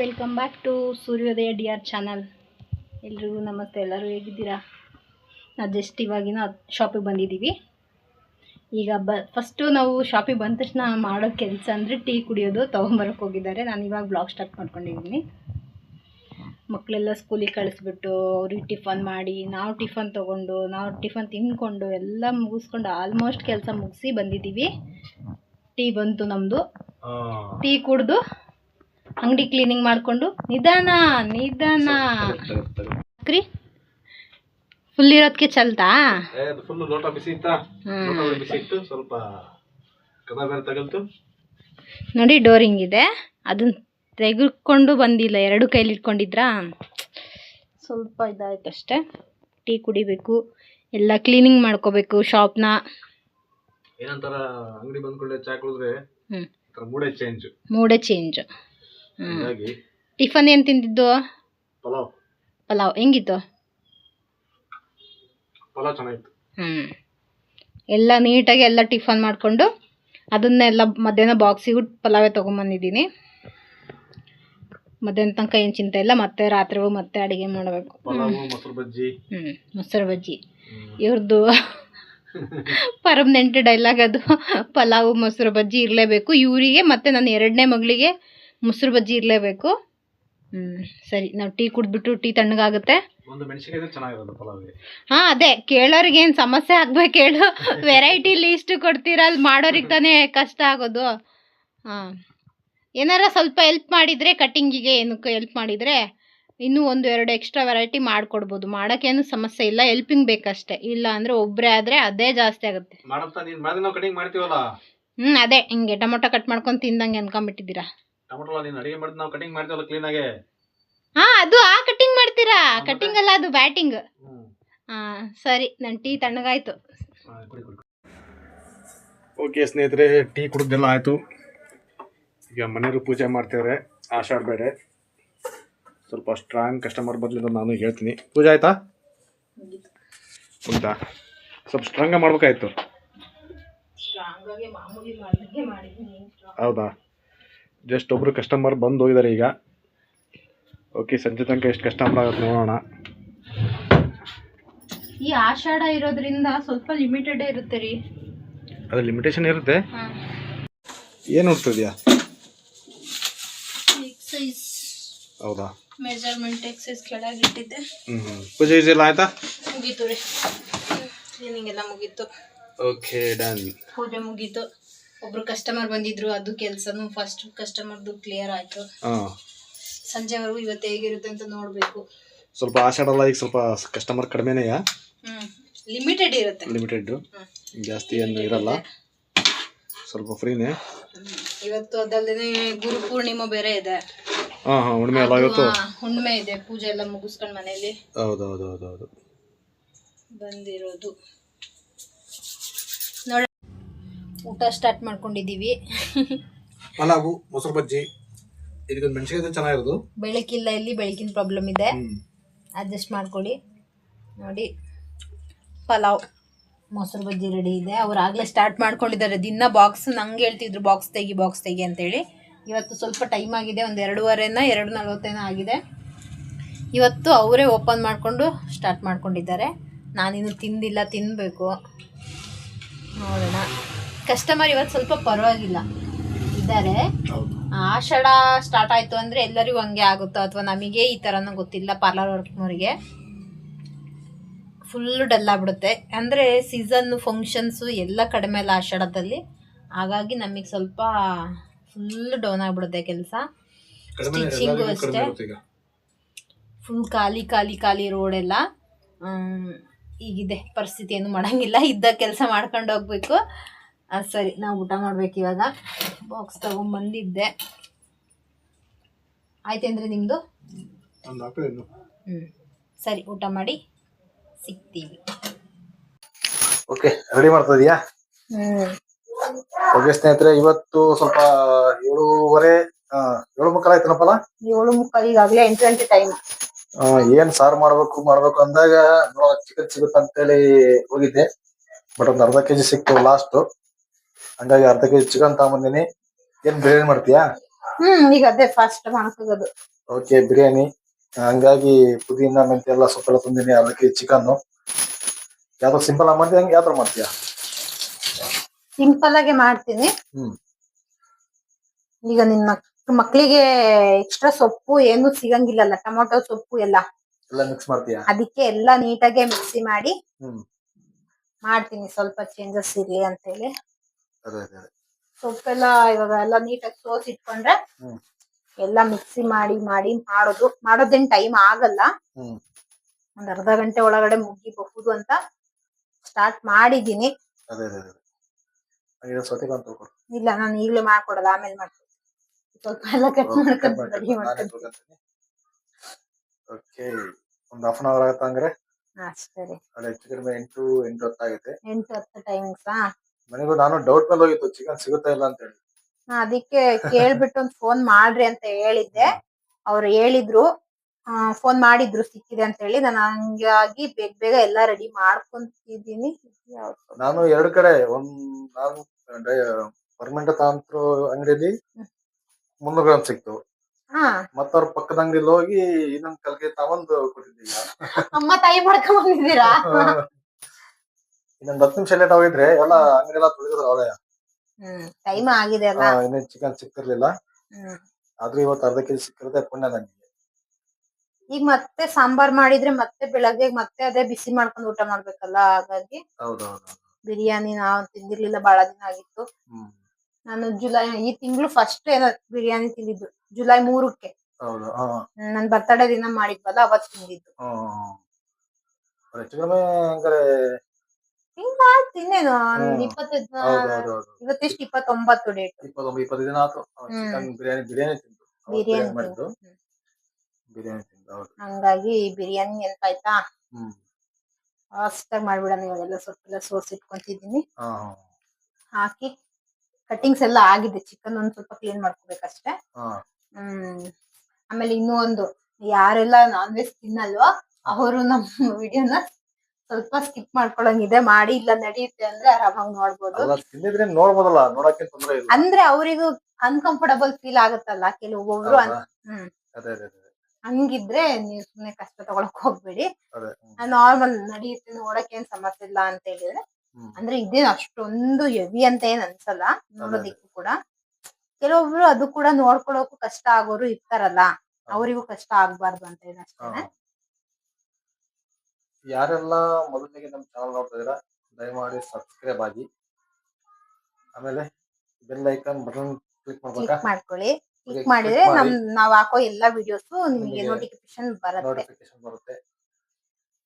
Welcome back to ಸೂರ್ಯೋದಯ D R channel. ಎಲ್ರಿಗೂ ನಮಸ್ತೆ. ಎಲ್ಲರೂ ಹೇಗಿದ್ದೀರಾ? ನಾವು ಜಸ್ಟ್ ಇವಾಗಿನ ಶಾಪಿಗೆ ಬಂದಿದ್ದೀವಿ. ಈಗ ಫಸ್ಟು ನಾವು ಶಾಪಿಗೆ ಬಂದ ತಕ್ಷಣ ಮಾಡೋ ಕೆಲಸ ಅಂದರೆ ಟೀ ಕುಡಿಯೋದು. ತೊಗೊಂಬರಕ್ಕೆ ಹೋಗಿದ್ದಾರೆ. ನಾನು ಇವಾಗ ಬ್ಲಾಗ್ ಸ್ಟಾರ್ಟ್ ಮಾಡ್ಕೊಂಡಿದ್ದೀನಿ. ಮಕ್ಕಳೆಲ್ಲ ಸ್ಕೂಲಿಗೆ ಕಳಿಸ್ಬಿಟ್ಟು ಅವ್ರಿಗೆ ಟಿಫನ್ ಮಾಡಿ, ನಾವು ಟಿಫನ್ ತೊಗೊಂಡು, ನಾವು ಟಿಫನ್ ತಿಂದ್ಕೊಂಡು ಎಲ್ಲ ಮುಗಿಸ್ಕೊಂಡು ಆಲ್ಮೋಸ್ಟ್ ಕೆಲಸ ಮುಗಿಸಿ ಬಂದಿದ್ದೀವಿ. ಟೀ ಬಂತು ನಮ್ಮದು. ಟೀ ಕುಡಿದು ಅಂಗಡಿ ಕ್ಲೀನಿಂಗ್ ಮಾಡಿಕೊಂಡು ನಿಧಾನ ಕ್ರಿ ಫುಲ್ ಇರೋದಕ್ಕೆ ಚಲ್ತಾ ಫುಲ್ ಲೋಟ ಬಿಸಿ ಇತ್ತಾ? ಬಿಸಿ ಇತ್ತು, ಸ್ವಲ್ಪ ನೋಡಿ ಡೋರ್ ಹಿಂಗಿದೆ. ಅದನ್ನ ತೆಗೆದುಕೊಂಡು ಬಂದಿಲ್ಲ, ಎರಡು ಕೈಲಿ ಇಟ್ಕೊಂಡಿದ್ರಾ, ಸ್ವಲ್ಪ ಇದಾಯ್ತು ಅಷ್ಟೇ. ಟೀ ಕುಡಿಬೇಕು, ಎಲ್ಲ ಕ್ಲೀನಿಂಗ್ ಮಾಡ್ಕೋಬೇಕು ಶಾಪ್ನ. ಏನಂತಾರ, ಅಂಗಡಿ ಬಂದ್ಕೊಳ್ಳೆ ಚಾ ಕುಡಿದ್ರೆ ಮೂಡೇ ಚೇಂಜ್. ಟಿಫನ್ ಏನು ತಿಂದಿದ್ದು? ಪಲಾವ್ ಹೆಂಗಿತ್ತು? ಪಲಾವ್ ಚೆನ್ನಾಗಿತ್ತು. ಎಲ್ಲ ನೀಟಾಗಿ ಎಲ್ಲ ಟಿಫನ್ ಮಾಡಿಕೊಂಡು ಅದನ್ನೆಲ್ಲ ಮಧ್ಯಾಹ್ನ ಬಾಕ್ಸಿಗೂ ಪಲಾವೇ ತೊಗೊಂಬಂದಿದ್ದೀನಿ. ಮಧ್ಯಾಹ್ನ ತನಕ ಏನು ಚಿಂತೆ ಇಲ್ಲ. ಮತ್ತೆ ರಾತ್ರಿಗೂ ಮತ್ತೆ ಅಡುಗೆ ಮಾಡಬೇಕು. ಮೊಸರು ಬಜ್ಜಿ ಇವ್ರದ್ದು ಪರ್ಮನೆಂಟ್ ಡೈಲಾಗ್ ಅದು. ಪಲಾವು ಮೊಸರು ಬಜ್ಜಿ ಇರಲೇಬೇಕು ಇವರಿಗೆ. ಮತ್ತು ನನ್ನ ಎರಡನೇ ಮಗಳಿಗೆ ಮೊಸರು ಬಜ್ಜಿ ಇರಲೇಬೇಕು. ಸರಿ, ನಾವು ಟೀ ಕುಡಿದ್ಬಿಟ್ಟು, ಟೀ ತಣ್ಣಗಾಗುತ್ತೆ. ಹಾಂ, ಅದೇ ಕೇಳೋರಿಗೆ ಏನು ಸಮಸ್ಯೆ ಆಗ್ಬೇಕು ಹೇಳು. ವೆರೈಟಿ ಲೀಸ್ಟ್ ಕೊಡ್ತೀರ, ಅಲ್ಲಿ ಮಾಡೋರಿಗೆ ತಾನೇ ಕಷ್ಟ ಆಗೋದು. ಹಾಂ, ಏನಾರ ಸ್ವಲ್ಪ ಹೆಲ್ಪ್ ಮಾಡಿದರೆ, ಕಟ್ಟಿಂಗಿಗೆ ಏನಕ್ಕೆ ಹೆಲ್ಪ್ ಮಾಡಿದರೆ ಇನ್ನೂ ಒಂದು ಎರಡು ಎಕ್ಸ್ಟ್ರಾ ವೆರೈಟಿ ಮಾಡಿಕೊಡ್ಬೋದು. ಮಾಡೋಕ್ಕೇನು ಸಮಸ್ಯೆ ಇಲ್ಲ, ಹೆಲ್ಪಿಂಗ್ ಬೇಕಷ್ಟೇ. ಇಲ್ಲ ಅಂದರೆ ಒಬ್ಬರೇ ಆದರೆ ಅದೇ ಜಾಸ್ತಿ ಆಗುತ್ತೆ. ಅದೇ ಹಿಂಗೆ ಟೊಮೊಟೊ ಕಟ್ ಮಾಡ್ಕೊಂಡು ತಿಂದಂಗೆ ಅನ್ಕೊಂಬಿಟ್ಟಿದ್ದೀರಾ. ಅದು ಆ ಕಟಿಂಗ್ ಮಾಡ್ತೀರಾ? ಕಟಿಂಗ್ ಅಲ್ಲ, ಅದು ಬ್ಯಾಟಿಂಗ್. ಸರಿ, ನನ್ನ ಟೀ ತಣ್ಣಗಾಯ್ತು. ಓಕೆ ಸ್ನೇಹಿತರೆ, ಟೀ ಕುಡಿದೆಲ್ಲ ಆಯ್ತು. ಈಗ ಮನೆಯವರು ಪೂಜೆ ಮಾಡ್ತೇವ್ರೆ. ಆಷಾಢ ಬೇರೆ ಸ್ವಲ್ಪ ಸ್ಟ್ರಾಂಗ್ ಕಸ್ಟಮರ್ ಬದಲಿಂದ ನಾನು ಹೇಳ್ತೀನಿ. ಪೂಜೆ ಆಯ್ತಾ? ಹೌದಾ, ಸ್ವಲ್ಪ ಸ್ಟ್ರಾಂಗ್ ಮಾಡ್ಬೇಕಾಯ್ತು. ಹೌದಾ, ಜಸ್ಟ್ ಒಬ್ರು ಕಸ್ಟಮರ್ ಬಂದು ಹೋಗಿದ್ದಾರೆ ಈಗ. ಓಕೆ, ಸಂಜೆ ತನಕ ಎಷ್ಟು ಕಸ್ಟಮರ್ ಆಗುತ್ತೆ ನೋಡೋಣ. ಈ ಆಷಾಢ ಇರೋದ್ರಿಂದ ಸ್ವಲ್ಪ ಲಿಮಿಟೆಡ್ ಇರುತ್ತೆ ರೀ. ಅದು ಲಿಮಿಟೇಷನ್ ಇರುತ್ತೆ. ಏನು ನೋಡ್ತಿದ್ಯಾ? ಎಕ್ಸೈಸ್. ಹೌದಾ, ಮೆಜರ್ಮೆಂಟ್ ಎಕ್ಸೈಸ್ ಕೆಳಗಿಟ್ಟಿದ್ದೆ. ಪೂಜೆ ಎಲ್ಲ ಆಯ್ತಾ? ಮುಗೀತು ರೀ, ಕ್ಲೀನಿಂಗ್ ಎಲ್ಲ ಮುಗೀತು. Okay, done. ಪೂಜೆ ಮುಗೀತು. ಒಬ್ರು ಕಸ್ಟಮರ್ ಬಂದಿದ್ರು, ಅದು ಕೆಲಸನೂ ಫಸ್ಟ್ ಕಸ್ಟಮರ್ದು ಕ್ಲಿಯರ್ ಆಯ್ತು. ಸಂಜೆವರೆಗೂ ಇವತ್ತು ಹೇಗಿರುತ್ತೆ ಅಂತ ನೋಡಬೇಕು. ಸ್ವಲ್ಪ ಆಷಾಢಲ್ಲ, ಈಗ ಸ್ವಲ್ಪ ಕಸ್ಟಮರ್ ಕಡಿಮೆನೇ. ಲಿಮಿಟೆಡ್ ಇರುತ್ತೆ. ಲಿಮಿಟೆಡ್, ಜಾಸ್ತಿ ಏನು ಇರಲ್ಲ, ಸ್ವಲ್ಪ ಫ್ರೀನೇ. ಇವತ್ತು ಅದಲ್ಲದೆ ಗುರು ಪೂರ್ಣಿಮಾ ಬೇರೆ ಇದೆ. ಹುಣ್ಣಿಮೆ ಅಲ್ಲ ಇವತ್ತು? ಹುಣ್ಣಿಮೆ ಇದೆ. ಪೂಜೆ ಎಲ್ಲ ಮುಗಿಸ್ಕೊಂಡು ಮನೆಯಲ್ಲಿ ಹೌದು ಬಂದಿರೋದು. ನೋಡ, ಊಟ ಸ್ಟಾರ್ಟ್ ಮಾಡ್ಕೊಂಡಿದ್ದೀವಿ. ಪಲಾವು, ಮೊಸರು ಬಜ್ಜಿ, ಇದಕ್ಕೊಂದು ಮೆಣಸಿನಕಾಯಿ ಚೆನ್ನಾಗಿರೋದು. ಬೆಳಕಿಲ್ಲ, ಇಲ್ಲಿ ಬೆಳಕಿನ ಪ್ರಾಬ್ಲಮ್ ಇದೆ, ಅಡ್ಜಸ್ಟ್ ಮಾಡ್ಕೊಳ್ಳಿ. ನೋಡಿ, ಪಲಾವ್, ಮೊಸರು ಬಜ್ಜಿ ರೆಡಿ ಇದೆ. ಅವ್ರು ಆಗಲೇ ಸ್ಟಾರ್ಟ್ ಮಾಡ್ಕೊಂಡಿದ್ದಾರೆ. ದಿನ ಬಾಕ್ಸ್ ನಂಗೆ ಹೇಳ್ತಿದ್ರು, ಬಾಕ್ಸ್ ತೆಗಿ ಅಂತೇಳಿ. ಇವತ್ತು ಸ್ವಲ್ಪ ಟೈಮ್ ಆಗಿದೆ, ಒಂದು 2:40 ಆಗಿದೆ. ಇವತ್ತು ಅವರೇ ಓಪನ್ ಮಾಡಿಕೊಂಡು ಸ್ಟಾರ್ಟ್ ಮಾಡ್ಕೊಂಡಿದ್ದಾರೆ. ನಾನಿನ್ನು ತಿಂದಿಲ್ಲ, ತಿನ್ನಬೇಕು. ನೋಡೋಣ. ಕಸ್ಟಮರ್ ಇವತ್ತು ಸ್ವಲ್ಪ ಪರವಾಗಿಲ್ಲ ಇದ್ದಾರೆ. ಆಷಾಢ ಸ್ಟಾರ್ಟ್ ಆಯಿತು ಅಂದರೆ ಎಲ್ಲರಿಗೂ ಹಂಗೆ ಆಗುತ್ತೋ ಅಥವಾ ನಮಗೆ ಈ ಥರನೂ ಗೊತ್ತಿಲ್ಲ. ಪಾರ್ಲರ್ ವರ್ಕ್ನವ್ರಿಗೆ ಫುಲ್ಲು ಡಲ್ ಆಗ್ಬಿಡುತ್ತೆ. ಅಂದರೆ ಸೀಸನ್ನು, ಫಂಕ್ಷನ್ಸು ಎಲ್ಲ ಕಡಿಮೆ ಅಲ್ಲ ಆಷಾಢದಲ್ಲಿ. ಹಾಗಾಗಿ ನಮಗೆ ಸ್ವಲ್ಪ ಫುಲ್ ಡೌನ್ ಆಗಿಬಿಡುತ್ತೆ ಕೆಲಸ. ಸ್ಟಿಚಿಂಗು ಅಷ್ಟೇ, ಫುಲ್ ಖಾಲಿ ರೋಡೆಲ್ಲ. ಈಗಿದೆ ಪರಿಸ್ಥಿತಿ, ಏನು ಮಾಡೋಂಗಿಲ್ಲ. ಇದ್ದ ಕೆಲಸ ಮಾಡ್ಕೊಂಡು ಹೋಗ್ಬೇಕು. ಸರಿ, ನಾವು ಊಟ ಮಾಡ್ಬೇಕು ಇವಾಗ. ಬಾಕ್ಸ್ ತಗೊಂಡ್ಬಂದಿದ್ದೆ. ಆಯ್ತೇನ್ರಿ ನಿಮ್ಮದು? ಸರಿ, ಊಟ ಮಾಡಿ ಸಿಗ್ತೀವಿ. ಓಕೆ, ರೆಡಿ ಮಾಡ್ತಾ ಇದೀಯಾ? ಓಕೆ ಸ್ನೇಹಿತರೆ, ಇವತ್ತು ಸ್ವಲ್ಪ 7:30 ಆಯ್ತನಪ್ಪಲ್ಲ. 7:30 ಈಗಾಗಲೇ 8 ಗಂಟೆ ಟೈಮ್. ಏನ್ ಸಾರು ಮಾಡ್ಬೇಕು ಅಂದಾಗ ಚಿಕನ್ ಸಿಗುತ್ತೆ ಅಂತೇಳಿ ಹೋಗಿದ್ದೆ. ಬಟ್ ಒಂದು ಅರ್ಧ ಕೆಜಿ ಸಿಕ್ತು ಲಾಸ್ಟ್. ಹಂಗಾಗಿ ಅರ್ಧ ಕೆಜಿ ಚಿಕನ್ ತಗೊಂಬಂದಿನಿ. ಏನ್ ಬಿರಿಯಾನಿ ಮಾಡ್ತೀಯಾ? ಈಗ ಅದೇ ಫಸ್ಟ್ ಮಾಡ್ಕೋದು. ಓಕೆ, ಬಿರಿಯಾನಿ ಹಂಗಾಗಿ ಪುದೀನ ಮೆಂತ್ಯ ಎಲ್ಲ ಸೊಪ್ಪೆಲ್ಲ ತಂದಿನಿ. ಅದಕ್ಕೆ ಚಿಕನ್ ಯಾವ್ದು ಸಿಂಪಲ್ ಆಗಿ ಮಾಡ್ತೀಯ, ಹಂಗೆ ಯಾವ್ದು ಮಾಡ್ತೀಯ? ಸಿಂಪಲ್ ಆಗಿ ಮಾಡ್ತೀನಿ. ಈಗ ನಿನ್ನ ಮಕ್ಳಿಗೆ ಎಕ್ಸ್ಟ್ರಾ ಸೊಪ್ಪು ಏನು ಸಿಗಂಗಿಲ್ಲಲ್ಲ, ಟೊಮೊಟೊ ಸೊಪ್ಪು ಎಲ್ಲ ಮಿಕ್ಸ್ ಮಾಡ್ತೀಯ? ಅದಕ್ಕೆ ಎಲ್ಲ ನೀಟಾಗಿ ಮಿಕ್ಸಿ ಮಾಡಿ ಮಾಡ್ತೀನಿ, ಸ್ವಲ್ಪ ಚೇಂಜಸ್ ಇರ್ಲಿ ಅಂತ ಹೇಳಿ. ಸೊಪ್ಪೆಲ್ಲ ಇವಾಗ ಎಲ್ಲ ನೀಟಾಗಿ ಸೋಸಿಟ್ಕೊಂಡ್ರೆ ಎಲ್ಲ ಮಿಕ್ಸಿ ಮಾಡಿ ಮಾಡಿ ಮಾಡೋದೇನ್ ಟೈಮ್ ಆಗಲ್ಲ. ಒಂದ್ ಅರ್ಧ ಗಂಟೆ ಒಳಗಡೆ ಮುಗಿಬಹುದು ಅಂತ ಸ್ಟಾರ್ಟ್ ಮಾಡಿದೀನಿ. ಇಲ್ಲ, ನಾನು ಈಗಲೇ ಮಾಡ್ಕೊಡಲ್ಲ, ಆಮೇಲೆ ಮಾಡ್ತೀನಿ. ಸ್ವಲ್ಪ ಎಲ್ಲ ಕಟ್ ಮಾಡ್ಕೊಂಡು ರೆಡಿ ಮಾಡ್ಕೊಂಡು ಒಂದು ಹಾಫ್ ಅನ್ ಅವರ್ ಆಗುತ್ತೆ ಅಂದ್ರೆ ಅಷ್ಟೇ. ಹೆಚ್ಚು ಕಡಿಮೆ 8-10 ಆಗುತ್ತೆ. 8-10 ಟೈಮಿಂಗ್ಸ್. ನನಗೂ ನಾನು ಡೌಟ್ ಮೇಲೆ ಹೋಗಿತ್ತು, ಚಿಕನ್ ಸಿಗುತ್ತಾ ಇಲ್ಲ ಅಂತ ಹೇಳಿ. ಅದಕ್ಕೆ ಕೇಳ್ಬಿಟ್ಟು ಒಂದು ಫೋನ್ ಮಾಡ್ರಿ ಅಂತ ಹೇಳಿದ್ದೆ. ಅವ್ರು ಹೇಳಿದ್ರು, ಫೋನ್ ಮಾಡಿದ್ರು ಸಿಕ್ಕಿದೆ ಅಂತ ಹೇಳಿ. ನಾನು ಹಂಗಾಗಿ ಬೇಗ ಬೇಗ ಎಲ್ಲಾ ರೆಡಿ ಮಾಡ್ಕೊಂತಿದ್ದೀನಿ. ನಾನು 2 ಕಡೆ ನಾನು ಪರ್ಮನೆಂಟ್ ತಾಂತ್ರು ಅಂಗಡಿಯಲ್ಲಿ 300 ಗ್ರಾಮ್ ಸಿಕ್ತು. ಮತ್ತ ಅವ್ರ ಪಕ್ಕದ ಅಂಗಡಿಲಿ ಹೋಗಿ ಇನ್ನೊಂದ್ ಕಲ್ಗೆ ತಗೊಂಡು ಕೊಟ್ಟಿದ್ದೀವಿ. ಅಮ್ಮ ತಾಯಿ ಮಾಡ್ಕೊಂಡ್ ಬಂದಿದ್ದೀರಾ? ಇನ್ನೊಂದ್ 10 ನಿಮಿಷ ಲೇಟ್ ಹೋಗಿದ್ರೆ ಎಲ್ಲ ಅಂಗಡಿ ಎಲ್ಲ ತೊಳೆದ್ರು ಅವಳೆ. ಟೈಮ್ ಆಗಿದೆ ಅಲ್ಲ, ಇನ್ನೇನ್ ಚಿಕನ್ ಸಿಕ್ತಿರ್ಲಿಲ್ಲ. ಆದ್ರೂ ಇವತ್ತು ಅರ್ಧ ಕೆಜಿ ಸಿಕ್ಕಿರುತ್ತೆ, ಪುಣ್ಯ ನನಗೆ. ಈಗ ಮತ್ತೆ ಸಾಂಬಾರ್ ಮಾಡಿದ್ರೆ ಮತ್ತೆ ಬೆಳಗ್ಗೆ ಮತ್ತೆ ಅದೇ ಬಿಸಿ ಮಾಡ್ಕೊಂಡು ಊಟ ಮಾಡ್ಬೇಕಲ್ಲ, ಹಾಗಾಗಿ ಬಿರಿಯಾನಿ ನಾವು ತಿಂದಿರ್ಲಿಲ್ಲ, ಬಹಳ ದಿನ ಆಗಿತ್ತು. ನಾನು ಈ ತಿಂಗಳು ಫಸ್ಟ್ ಏನೋ ಬಿರಿಯಾನಿ ತಿಂದಿದ್ದು, ಜುಲೈ 3ಕ್ಕೆ. ನನ್ ಬರ್ತಡೇ ದಿನ ಮಾಡಿದ್ವಲ್ಲ, ಅವತ್ ತಿಂದಿದ್ದು. ತಿನ್ನೇನು 25 ಇವತ್ತೆಷ್ಟು 29 ಡೇಟ್. 20 ದಿನ ಆಯ್ತು ಬಿರಿಯಾನಿ ಮಾಡಿದ್ದು. ಹಂಗಾಗಿ ಬಿರಿಯಾನಿ ನೆನಪಾಯ್ತಾ, ಫಾಸ್ಟ್ ಆಗಿ ಮಾಡ್ಬಿಡೋಣ. ಇವಾಗೆಲ್ಲ ಸೊಪ್ಪೆಲ್ಲ ಸೋಸಿಟ್ಕೊಂತಿದ್ದೀನಿ. ಹಾಕಿ ಕಟಿಂಗ್ಸ್ ಎಲ್ಲ ಆಗಿದೆ. ಚಿಕನ್ ಒಂದ್ ಸ್ವಲ್ಪ ಕ್ಲೀನ್ ಮಾಡ್ಕೋಬೇಕಷ್ಟೇ. ಆಮೇಲೆ ಇನ್ನೂ ಒಂದು, ಯಾರೆಲ್ಲ ನಾನ್ ವೆಜ್ ತಿನ್ನಲ್ವೋ ಅವರು ನಮ್ಮ ವಿಡಿಯೋನ ಸ್ವಲ್ಪ ಸ್ಕಿಪ್ ಮಾಡ್ಕೊಳಂಗಿದೆ, ಮಾಡಿ. ಇಲ್ಲ ನಡೆಯುತ್ತೆ ಅಂದ್ರೆ ಆರಾಮಾಗಿ ನೋಡ್ಬೋದು. ಅಂದ್ರೆ ಅವರಿಗೂ ಅನ್ಕಂಫರ್ಟಬಲ್ ಫೀಲ್ ಆಗುತ್ತಲ್ಲ ಕೆಲವೊಬ್ರು. ಹಂಗಿದ್ರೆ ನೀವು ಸುಮ್ನೆ ಕಷ್ಟ ತಗೊಳಕ್ ಹೋಗ್ಬೇಡಿ. ನಾರ್ಮಲ್ ನಡೆಯುತ್ತೆ, ನೋಡಕ್ ಏನ್ ಸಮಸ್ಯೆ ಇಲ್ಲ ಅಂತ ಹೇಳಿದ್ರೆ. ಅಂದ್ರೆ ಇದೇನು ಅಷ್ಟೊಂದು ಹೆವಿ ಅಂತ ಏನ್ ಅನ್ಸಲ್ಲ ನೋಡೋದಿಕ್ಕೂ ಕೂಡ. ಕೆಲವೊಬ್ರು ಅದು ಕೂಡ ನೋಡ್ಕೊಳಕ್ಕೂ ಕಷ್ಟ ಆಗೋರು ಇರ್ತಾರಲ್ಲ, ಅವರಿಗೂ ಕಷ್ಟ ಆಗ್ಬಾರ್ದು ಅಂತ ಹೇಳಿ ಅಷ್ಟೇ. ಯಾರೆಲ್ಲ ಮೊದಲಿಗೆ ನಮ್ಮ ಚಾನಲ್ ನೋಡ್ತಾ ಇದೀರಾ, ದಯಮಾಡಿ ಸಬ್ಸ್ಕ್ರೈಬ್ ಆಗಿ, ಆಮೇಲೆ ಬೆಲ್ ಐಕಾನ್ ಬಟನ್ ಕ್ಲಿಕ್ ಮಾಡ್ಕೊಳ್ಳಿ. ಕ್ಲಿಕ್ ಮಾಡಿದ್ರೆ ನಾವ್ ಹಾಕೋ ಎಲ್ಲಾ ವಿಡಿಯೋಸ್ ನಿಮಗೆ ನೋಟಿಫಿಕೇಶನ್ ಬರುತ್ತೆ.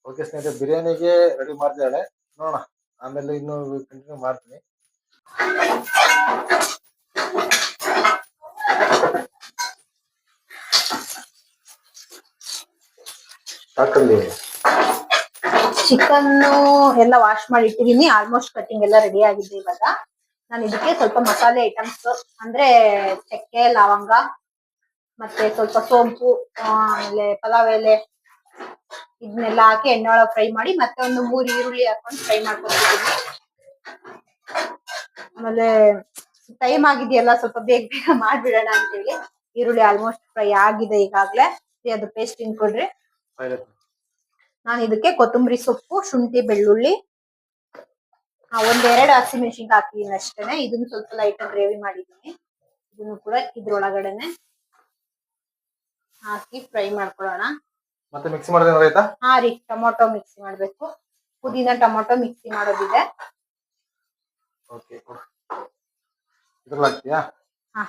ಓಕೆ ಸ್ನೇಹಿತರೆ, ಬಿರಿಯಾನಿಗೆ ರೆಡಿ ಮಾಡ್ತಿದ್ದಾಳೆ, ನೋಡೋಣ. ಆಮೇಲೆ ಇನ್ನು ಕಂಟಿನ್ಯೂ ಮಾಡ್ತೀನಿ. ಚಿಕನ್ ಎಲ್ಲ ವಾಶ್ ಮಾಡಿ ಇಟ್ಟಿದೀನಿ. ಆಲ್ಮೋಸ್ಟ್ ಕಟಿಂಗ್ ಎಲ್ಲ ರೆಡಿ ಆಗಿದೆ. ಇವಾಗ ನಾನು ಇದಕ್ಕೆ ಸ್ವಲ್ಪ ಮಸಾಲೆ ಐಟಮ್ಸ್ ಅಂದ್ರೆ ಚಕ್ಕೆ, ಲವಂಗ, ಮತ್ತೆ ಸ್ವಲ್ಪ ಸೋಂಪು, ಆಮೇಲೆ ಪಲಾವ್ ಎಲೆ, ಇದನ್ನೆಲ್ಲ ಹಾಕಿ ಎಣ್ಣೆ ಒಳಗೆ ಫ್ರೈ ಮಾಡಿ, ಮತ್ತೆ ಒಂದು 3 ಈರುಳ್ಳಿ ಹಾಕೊಂಡು ಫ್ರೈ ಮಾಡ್ಕೊಂಡಿದ್ದೀನಿ. ಆಮೇಲೆ ಟೈಮ್ ಆಗಿದೆಯಲ್ಲ, ಸ್ವಲ್ಪ ಬೇಗ ಬೇಗ ಮಾಡ್ಬಿಡೋಣ ಅಂತ ಹೇಳಿ ಈರುಳ್ಳಿ ಆಲ್ಮೋಸ್ಟ್ ಫ್ರೈ ಆಗಿದೆ ಈಗಾಗ್ಲೇ. ಅದು ಪೇಸ್ಟ್ ಇನ್ಕೊಡ್ರಿ. ನಾನು ಇದಕ್ಕೆ ಕೊತ್ತಂಬರಿ ಸೊಪ್ಪು, ಶುಂಠಿ, ಬೆಳ್ಳುಳ್ಳಿ, 1-2 ಹಸಿಮೆಣಸಿನ್ಕಾಯಿ ಹಾಕಿದೀನಿ ಅಷ್ಟೇನೆ. ಇದನ್ನು ಸ್ವಲ್ಪ ಲೈಟ್ ಗ್ರೇವಿ ಮಾಡಿದ್ದೀನಿ. ಇದನ್ನು ಕೂಡ ಇದ್ರೊಳಗಡೆನೆ ಹಾಕಿ ಫ್ರೈ ಮಾಡ್ಕೊಳ್ಳೋಣ. ಮತ್ತೆ ಮಿಕ್ಸ್ ಮಾಡಿದ್ರೆ ಆಯ್ತಾ? ಹಾ ರೀ, ಟೊಮೊಟೊ ಮಿಕ್ಸಿ ಮಾಡ್ಬೇಕು. ಪುದೀನ ಟೊಮೊಟೊ ಮಿಕ್ಸಿ ಮಾಡೋದಿದೆ. ಓಕೆ, ಇದ್ರಲ್ಲಿ ಹಾಕ್ತೀಯಾ? ಹಾ,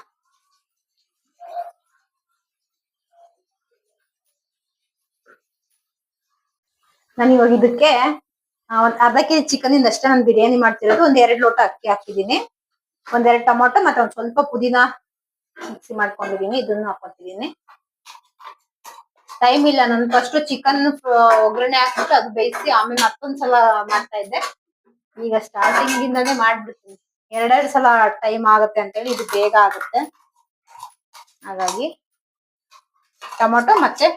ನಾನು ಇವಾಗ ಇದಕ್ಕೆ ಒಂದ್ ಅರ್ಧ ಕೆಜಿ ಚಿಕನ್ ಇಂದ ಅಷ್ಟೇ ನಾನು ಬಿರಿಯಾನಿ ಮಾಡ್ತಿರೋದು. 1-2 ಲೋಟ ಅಕ್ಕಿ ಹಾಕಿದೀನಿ, 1-2 ಟೊಮೊಟೊ, ಮತ್ತೆ ಒಂದ್ ಸ್ವಲ್ಪ ಪುದೀನ ಮಿಕ್ಸಿ ಮಾಡ್ಕೊಂಡಿದೀನಿ. ಇದನ್ನು ಹಾಕೊತಿದೀನಿ. ಟೈಮ್ ಇಲ್ಲ, ನಾನು ಫಸ್ಟ್ ಚಿಕನ್ ಒಗ್ಗರಣೆ ಹಾಕ್ಬಿಟ್ಟು ಅದು ಬೇಯಿಸಿ ಆಮೇಲೆ ಮತ್ತೊಂದ್ಸಲ ಮಾಡ್ತಾ ಇದ್ದೆ. ಈಗ ಸ್ಟಾರ್ಟಿಂಗ್ ಇಂದಾನೇ ಮಾಡ್ಬಿಡ್ತೀನಿ. 2 ಸಲ ಟೈಮ್ ಆಗುತ್ತೆ ಅಂತ ಹೇಳಿ ಇದು ಬೇಗ ಆಗುತ್ತೆ. ಹಾಗಾಗಿ ಟೊಮೊಟೊ ಮತ್ತೆ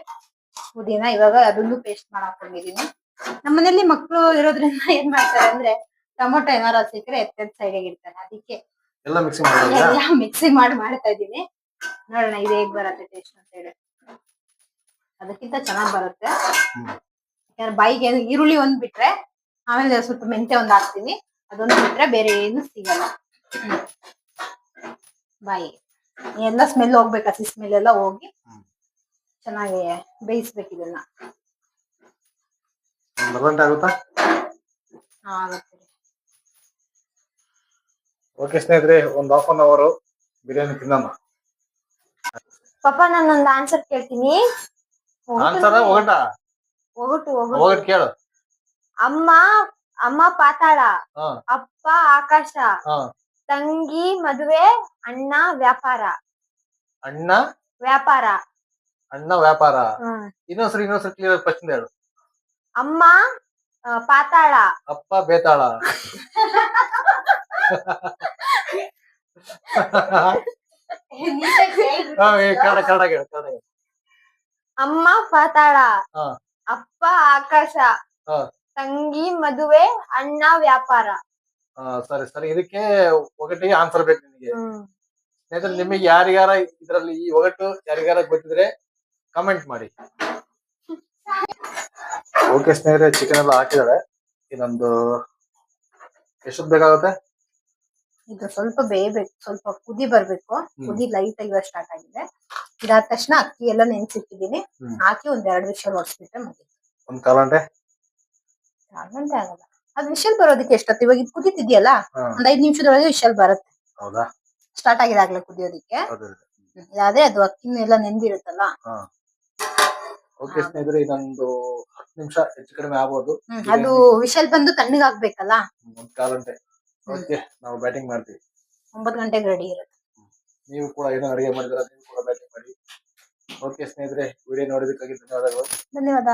ಪುದೀನ ಇವಾಗ ಅದನ್ನು ಪೇಸ್ಟ್ ಮಾಡಾಕೊಂಡಿದೀನಿ. ನಮ್ಮನೇಲಿ ಮಕ್ಕಳು ಇರೋದ್ರಿಂದ ಏನ್ ಮಾಡ್ತಾರೆ ಅಂದ್ರೆ, ಟೊಮೊಟೊ ಏನಾರ ಸಿಕ್ಕರೆ ಎತ್ತೆದ್ ಸೈಡಿಗೆ ಇಡ್ತಾರೆ. ಅದಕ್ಕೆ ಎಲ್ಲ ಮಿಕ್ಸಿ ಮಾಡಿ ಮಾಡ್ತಾ ಇದ್ದೀನಿ. ನೋಡೋಣ ಇದು ಹೇಗ್ ಬರುತ್ತೆ ಟೇಸ್ಟ್ ಅಂತ ಹೇಳಿ. ಅದಕ್ಕಿಂತ ಚೆನ್ನಾಗ್ ಬರುತ್ತೆ. ಯಾಕಂದ್ರೆ ಬಾಯಿಗೆ ಈರುಳ್ಳಿ ಒಂದ್ ಬಿಟ್ರೆ ಆಮೇಲೆ ಸ್ವಲ್ಪ ಮೆಂತೆ ಒಂದ್ ಹಾಕ್ತೀನಿ. ಅದೊಂದು ಬಿಟ್ರೆ ಬೇರೆ ಏನು ಸಿಗಲ್ಲ ಬಾಯಿ. ಎಲ್ಲ ಸ್ಮೆಲ್ ಹೋಗ್ಬೇಕು, ಹಸಿ ಸ್ಮೆಲ್ ಎಲ್ಲ ಹೋಗಿ ಚೆನ್ನಾಗಿ ಬೇಯಿಸ್ಬೇಕು ಇದನ್ನ. ಆಗುತ್ತಾ? ಆಗುತ್ತೆ. ಓಕೆ ಸ್ನೇಹಿತರೆ, ಒಂದು ಹಾಫ್ ಅನ್ ಅವರ್ ಬಿರಿಯಾನಿ ತಿನ್ನೋಣ. ಪಾಪ ನಾನೊಂದು ಆನ್ಸರ್ ಕೇಳ್ತೀನಿ. ಒಗಟ್ ಕೇಳು. ಅಮ್ಮ ಅಮ್ಮ ಪಾತಾಳ, ಅಪ್ಪ ಆಕಾಶ, ತಂಗಿ ಮದುವೆ, ಅಣ್ಣ ವ್ಯಾಪಾರ. ಅಣ್ಣ ವ್ಯಾಪಾರ. ಅಣ್ಣ ವ್ಯಾಪಾರ. ಇನ್ನೊಂದ್ಸರಿ ಕ್ಲಿಯರ್ ಪ್ರಶ್ನೆ ಹೇಳು. ಅಮ್ಮ ಪಾತಾಳ, ಅಪ್ಪ ಬೇತಾಳ. ಅಮ್ಮ ಪಾತಾಳ, ಅಪ್ಪ ಆಕಾಶ, ತಂಗಿ ಮದುವೆ, ಅಣ್ಣ ವ್ಯಾಪಾರ. ಸರಿ ಇದಕ್ಕೆ ಒಗಟಿಗೆ ಆನ್ಸರ್ ಬೇಕು ನಿಮಗೆ. ಸ್ನೇಹಿತರೆ, ನಿಮಗೆ ಯಾರಿಗಾರ ಇದ್ರಲ್ಲಿ ಈ ಒಗಟು ಯಾರಿಗಾರ ಗೊತ್ತಿದ್ರೆ ಕಮೆಂಟ್ ಮಾಡಿ. ಓಕೆ ಸ್ನೇಹಿತರೆ, ಚಿಕನ್ ಎಲ್ಲ ಹಾಕಿದಾಳೆ. ಇನ್ನೊಂದು ಎಷ್ಟೊತ್ತು ಬೇಕಾಗುತ್ತೆ? ಇದು ಸ್ವಲ್ಪ ಬೇಯಬೇಕು, ಸ್ವಲ್ಪ ಕುದಿ ಬರ್ಬೇಕು. ಕುದಿ ಲೈಟ್ ಆಗಿ ಸ್ಟಾರ್ಟ್ ಆಗಿದೆ. ಇದಾದ ತಕ್ಷಣ ಅಕ್ಕಿ ಎಲ್ಲ ನೆನ್ಸಿಟ್ಟಿದ್ದೀನಿ, ಹಾಕಿ ಒಂದ್ 2 ವಿಷಲ್ ಹೊಡ್ಸ್ಬಿಟ್ರೆ ಮುಗಿತು. ಒಂದ್ 1/4 ಗಂಟೆ? 1/4 ಗಂಟೆ ಆಗಲ್ಲ. ಅದು ವಿಷಲ್ ಬರೋದಕ್ಕೆ ಎಷ್ಟೊತ್ತು? ಇವಾಗ ಇದು ಕುದೀತಿದ್ಯಲ್ಲ, ಒಂದ್ 5 ನಿಮಿಷದೊಳಗೆ ವಿಷಲ್ ಬರುತ್ತೆ. ಹೌದಾ? ಸ್ಟಾರ್ಟ್ ಆಗಿದಾಗ್ಲೇ ಕುದಿಯೋದಿಕ್ಕೆ. ಅದೇ ಅದು ಅಕ್ಕಿನ ಎಲ್ಲ ನೆಂದಿರುತ್ತಲ್ಲ. ಓಕೆ ಸ್ನೇಹಿತರೆ, ಇದೊಂದು 10 ನಿಮಿಷ ಹೆಚ್ಚು ಕಡಿಮೆ ಆಗ್ಬೋದು. ಅದು ವಿಷಲ್ ಬಂದು ತಣ್ಣಗಾಗ್ಬೇಕಲ್ಲ. 1/4 ಗಂಟೆ. ಓಕೆ, ನಾವು ಬ್ಯಾಟಿಂಗ್ ಮಾಡ್ತೀವಿ. 9 ಗಂಟೆಗೆ ರೆಡಿ ಇರುತ್ತೆ. ನೀವು ಕೂಡ ಏನೋ ಅಡಿಗೆ ಮಾಡಿದ್ರೆ ನೀವು ಕೂಡ ಬ್ಯಾಟಿಂಗ್ ಮಾಡಿ. ಓಕೆ ಸ್ನೇಹಿತರೆ, ವಿಡಿಯೋ ನೋಡೋದಕ್ಕಾಗಿ ಧನ್ಯವಾದಗಳು. ಧನ್ಯವಾದ.